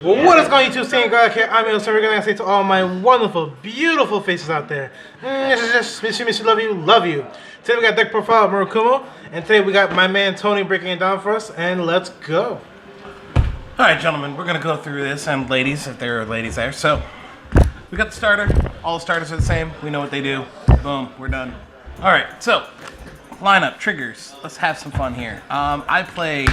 Well, what is going on, YouTube? Staying Gradelock here. I'm so we're gonna say to all my wonderful, beautiful faces out there. This is just miss you, love you, love you. Today we got Deck Profile Murakumo, and today we got my man Tony breaking it down for us. And let's go. All right, gentlemen, we're gonna go through this, and ladies, if there are ladies there. So we got the starter. All the starters are the same. We know what they do. Boom, we're done. All right, so lineup triggers. Let's have some fun here. I play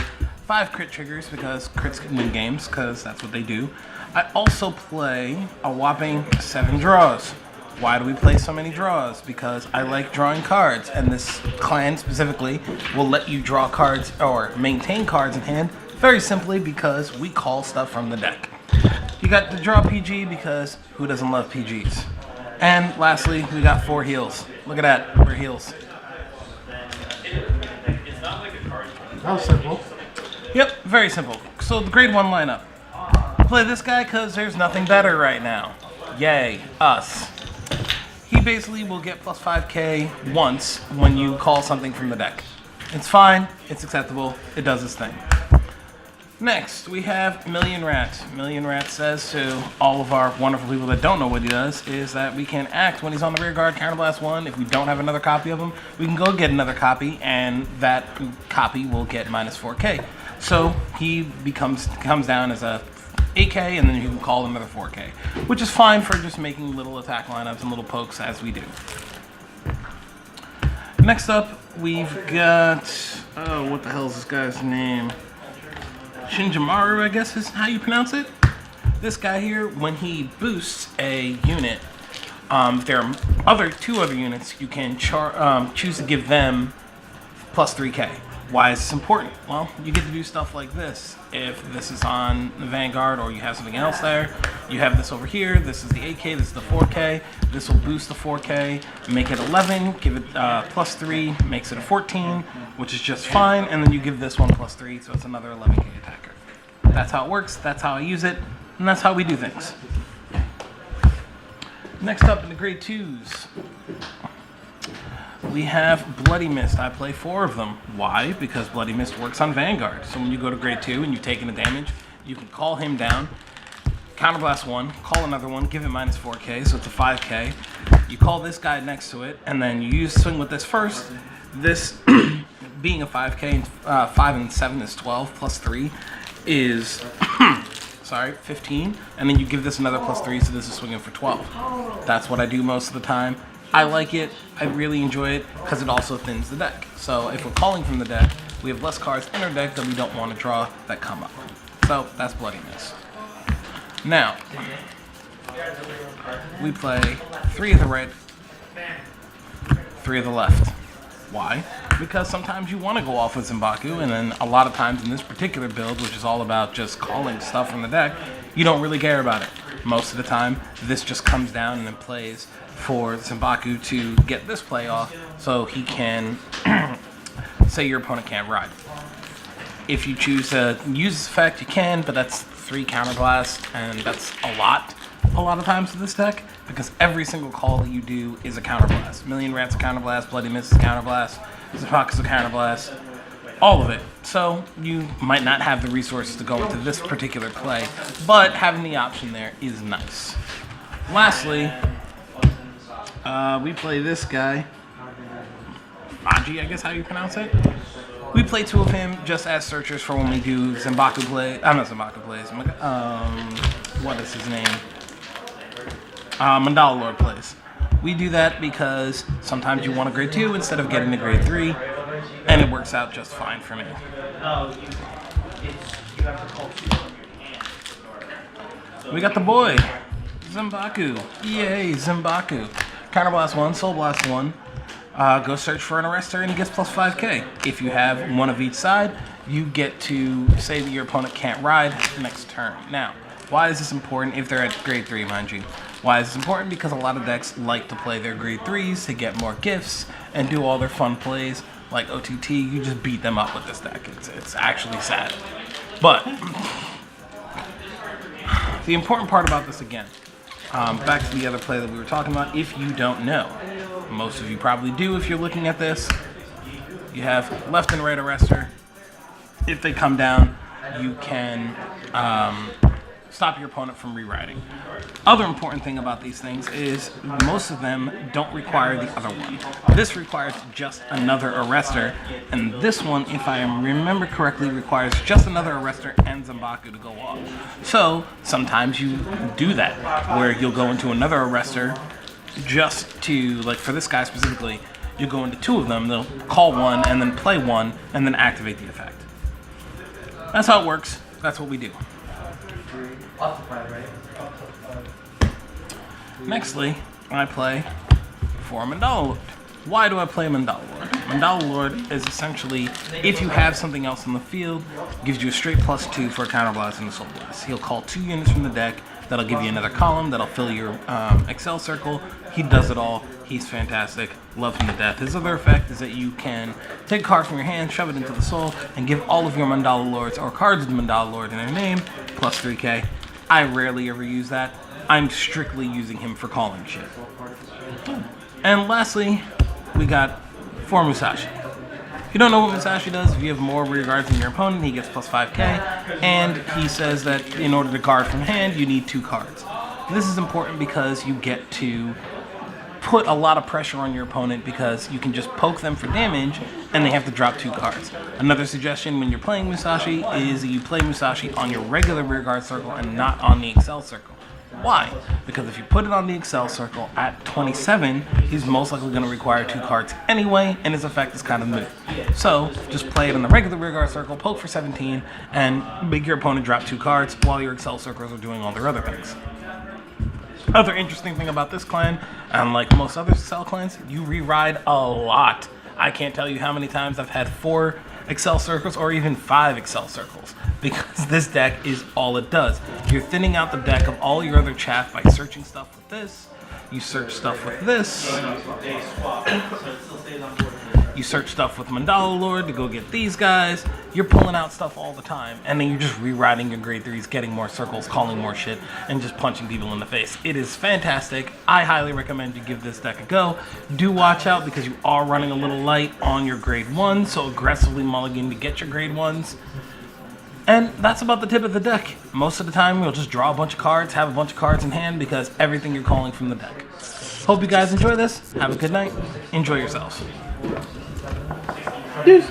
5 crit triggers because crits can win games, because that's what they do. I also play a whopping 7 draws. Why do we play so many draws? Because I like drawing cards, and this clan specifically will let you draw cards or maintain cards in hand very simply because we call stuff from the deck. You got the draw PG because who doesn't love PGs? And lastly, we got 4 heals. Look at that, we're heals. That was simple. Yep, very simple. So the grade 1 lineup. Play this guy because there's nothing better right now. Yay, us. He basically will get plus 5k once when you call something from the deck. It's fine, it's acceptable, it does its thing. Next, we have Million Rat. Million Rat says to all of our wonderful people that don't know what he does, is that we can act when he's on the rear guard, counterblast 1. If we don't have another copy of him, we can go get another copy, and that copy will get minus 4k. So he comes down as a 8k, and then you can call another 4k, which is fine for just making little attack lineups and little pokes as we do. Next up, we've got, oh, what the hell is this guy's name? Shinjimaru, I guess is how you pronounce it. This guy here, when he boosts a unit, if there are 2 other units, you can choose to give them plus 3k. Why is this important? Well, you get to do stuff like this. If this is on the Vanguard or you have something else there, you have this over here. This is the 8k, this is the 4k. This will boost the 4k, make it 11, give it plus 3, makes it a 14, which is just fine. And then you give this one plus 3, so it's another 11k attacker. That's how it works, that's how I use it, and that's how we do things. Next up in the grade 2s. We have Bloody Mist. I play 4 of them. Why? Because Bloody Mist works on Vanguard. So when you go to grade 2 and you've taken a damage, you can call him down, counterblast 1, call another one, give it minus 4k, so it's a 5k. You call this guy next to it, and then you swing with this first. This being a 5k, 5 and 7 is 12, plus 3 is 15, and then you give this another plus 3, so this is swinging for 12. That's what I do most of the time. I like it, I really enjoy it, because it also thins the deck. So if we're calling from the deck, we have less cards in our deck that we don't want to draw that come up. So that's Bloody Mist. Now, we play 3 of the right, 3 of the left. Why? Because sometimes you want to go off with Zanbaku, and then a lot of times in this particular build, which is all about just calling stuff from the deck, you don't really care about it. Most of the time, this just comes down and then plays for Zanbaku to get this play off, so he can say your opponent can't ride. If you choose to use this effect, you can, but that's 3 counterblasts, and that's a lot of times with this deck, because every single call that you do is a counterblast. Million Rat's a counterblast, Bloody Mist is a counterblast, Zanbaku's a counterblast, all of it. So you might not have the resources to go into this particular play, but having the option there is nice. Lastly, we play this guy, Maji, I guess how you pronounce it. We play 2 of him just as searchers for when we do Zanbaku play. I'm not Zanbaku plays. What is his name? Mandala Lord plays. We do that because sometimes you want a grade 2 instead of getting a grade 3, and it works out just fine for me. We got the boy, Zanbaku. Yay, Zanbaku. Counterblast 1, Soul Blast 1. Go search for an arrestor, and he gets plus 5k. If you have 1 of each side, you get to say that your opponent can't ride next turn. Now, why is this important if they're at grade 3, mind you? Why is this important? Because a lot of decks like to play their grade 3s to get more gifts and do all their fun plays. Like OTT, you just beat them up with this deck. It's actually sad. But the important part about this again, back to the other play that we were talking about, if you don't know, most of you probably do if you're looking at this, you have left and right arrestor. If they come down, you can stop your opponent from rewriting. Other important thing about these things is most of them don't require the other one. This requires just another arrestor, and this one, if I remember correctly, requires just another arrestor and Zanbaku to go off. So sometimes you do that, where you'll go into another arrestor just to, like for this guy specifically, you go into 2 of them, they'll call one and then play one and then activate the effect. That's how it works. That's what we do. Nextly, I play for Mandala Lord. Why do I play Mandala Lord? Mandala Lord is essentially, if you have something else in the field, gives you a straight +2 for a counterblast and a soul blast. He'll call 2 units from the deck, that'll give you another column, that'll fill your Excel circle. He does it all. He's fantastic. Love him to death. His other effect is that you can take a card from your hand, shove it into the soul, and give all of your Mandala Lords or cards with Mandala Lord in their name +3k. I rarely ever use that. I'm strictly using him for calling shit. And lastly, we got for Musashi. If you don't know what Musashi does, if you have more rear guards than your opponent, he gets +5k, and he says that in order to guard from hand, you need 2 cards. This is important because you get to put a lot of pressure on your opponent because you can just poke them for damage and they have to drop 2 cards. Another suggestion when you're playing Musashi is that you play Musashi on your regular rear guard circle and not on the Excel circle. Why? Because if you put it on the Excel circle at 27, he's most likely going to require 2 cards anyway, and his effect is kind of moot. So just play it in the regular rear guard circle, poke for 17, and make your opponent drop 2 cards while your Excel circles are doing all their other things. Other interesting thing about this clan, unlike most other Excel clans, you re-ride a lot. I can't tell you how many times I've had 4 Excel circles or even 5 Excel circles because this deck is all it does. You're thinning out the deck of all your other chaff by searching stuff with this. You search stuff with this. You search stuff with Mandala Lord to go get these guys. You're pulling out stuff all the time, and then you're just rewriting your grade 3s, getting more circles, calling more shit, and just punching people in the face. It is fantastic. I highly recommend you give this deck a go. Do watch out because you are running a little light on your grade 1s, so aggressively mulligan to get your grade 1s. And that's about the tip of the deck. Most of the time, you'll just draw a bunch of cards, have a bunch of cards in hand because everything you're calling from the deck. Hope you guys enjoy this. Have a good night. Enjoy yourselves. Deuce.